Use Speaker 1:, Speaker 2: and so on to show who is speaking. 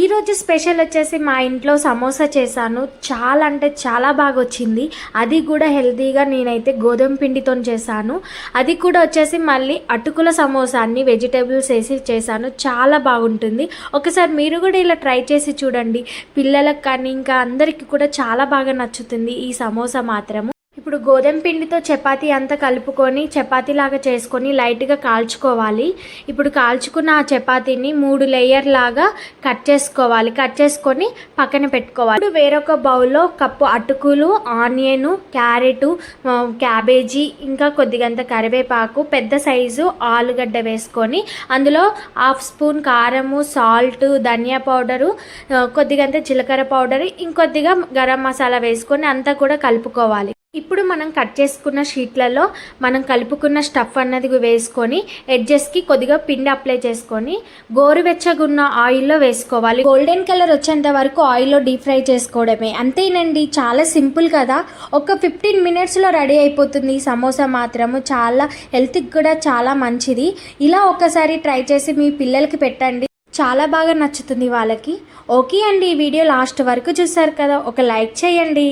Speaker 1: ఈరోజు స్పెషల్ వచ్చేసి మా ఇంట్లో సమోసా చేశాను. చాలా అంటే చాలా బాగా వచ్చింది. అది కూడా హెల్తీగా నేనైతే గోధుమ పిండితో చేశాను. అది కూడా వచ్చేసి మళ్ళీ అటుకుల సమోసా అన్ని వెజిటేబుల్స్ వేసి చేశాను. చాలా బాగుంటుంది. ఒకసారి మీరు కూడా ఇలా ట్రై చేసి చూడండి. పిల్లలకు కానీ ఇంకా అందరికీ కూడా చాలా బాగా నచ్చుతుంది ఈ సమోసా మాత్రము. ఇప్పుడు గోధుమ పిండితో చపాతీ అంతా కలుపుకొని చపాతీలాగా చేసుకొని లైట్గా కాల్చుకోవాలి. ఇప్పుడు కాల్చుకున్న ఆ చపాతీని 3 లేయర్ లాగా కట్ చేసుకోవాలి. కట్ చేసుకొని పక్కన పెట్టుకోవాలి. ఇప్పుడు వేరొక బౌల్లో కప్పు అటుకులు, ఆనియన్, క్యారెట్, క్యాబేజీ, ఇంకా కొద్దిగంత కరివేపాకు, పెద్ద సైజు ఆలుగడ్డ వేసుకొని అందులో 1/2 స్పూన్ కారము, సాల్ట్, ధనియా పౌడరు, కొద్దిగంత జీలకర్ర పౌడర్, ఇంకొద్దిగా గరం మసాలా వేసుకొని అంతా కూడా కలుపుకోవాలి. ఇప్పుడు మనం కట్ చేసుకున్న షీట్లలో మనం కలుపుకున్న స్టఫ్ అన్నది వేసుకొని ఎడ్జెస్కి కొద్దిగా పిండి అప్లై చేసుకొని గోరువెచ్చగా ఉన్న ఆయిల్లో వేసుకోవాలి. గోల్డెన్ కలర్ వచ్చేంత వరకు ఆయిల్లో డీప్ ఫ్రై చేసుకోవడమే. అంతేనండి, చాలా సింపుల్ కదా. ఒక 15 మినిట్స్లో రెడీ అయిపోతుంది ఈ సమోసా మాత్రము. చాలా హెల్త్కి కూడా చాలా మంచిది. ఇలా ఒక్కసారి ట్రై చేసి మీ పిల్లలకి పెట్టండి. చాలా బాగా నచ్చుతుంది వాళ్ళకి. ఓకే అండి, ఈ వీడియో లాస్ట్ వరకు చూసారు కదా, ఒక లైక్ చేయండి.